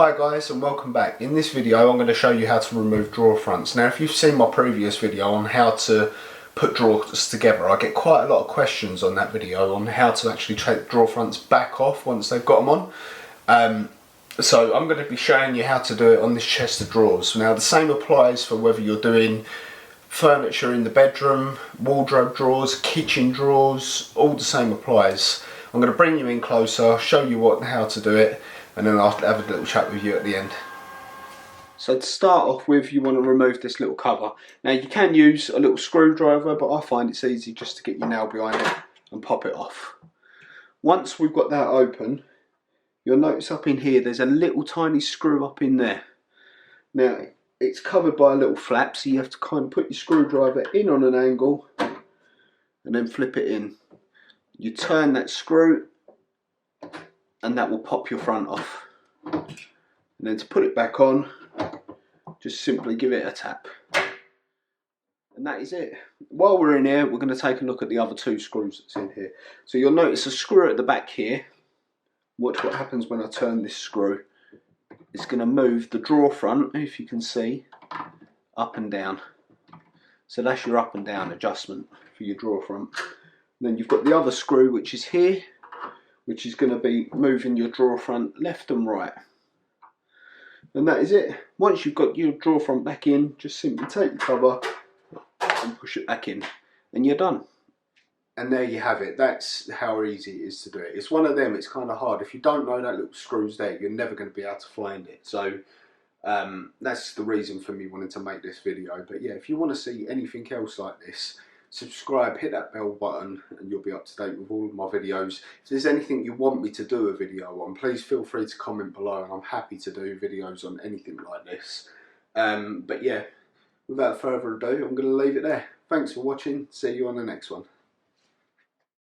Hi guys and welcome back. In this video I'm going to show you how to remove drawer fronts. Now if you've seen my previous video on how to put drawers together, I get quite a lot of questions on that video on how to actually take drawer fronts back off once they've got them on. So I'm going to be showing you how to do it on this chest of drawers. Now the same applies for whether you're doing furniture in the bedroom, wardrobe drawers, kitchen drawers, all the same applies. I'm going to bring you in closer, show you how to do it, and then I'll have a little chat with you at the end. So to start off with, you want to remove this little cover. Now you can use a little screwdriver, but I find it's easy just to get your nail behind it and pop it off. Once we've got that open, you'll notice up in here there's a little tiny screw up in there. Now it's covered by a little flap, so you have to kind of put your screwdriver in on an angle and then flip it in. You turn that screw and that will pop your front off. And then to put it back on, just simply give it a tap. And that is it. While we're in here, we're going to take a look at the other two screws that's in here. So you'll notice a screw at the back here. Watch what happens when I turn this screw. It's going to move the drawer front, if you can see, up and down. So that's your up and down adjustment for your drawer front. And then you've got the other screw which is here, which is going to be moving your drawer front left and right. And that is it. Once you've got your drawer front back in, just simply take the cover and push it back in and you're done. And there you have it. That's how easy it is to do it. It's one of them, it's kind of hard. If you don't know that little screw's there, you're never going to be able to find it. So that's the reason for me wanting to make this video. But yeah, if you want to see anything else like this, subscribe, hit that bell button, and you'll be up to date with all of my videos. If there's anything you want me to do a video on, please feel free to comment below, and I'm happy to do videos on anything like this. But yeah, without further ado, I'm going to leave it there. Thanks for watching. See you on the next one.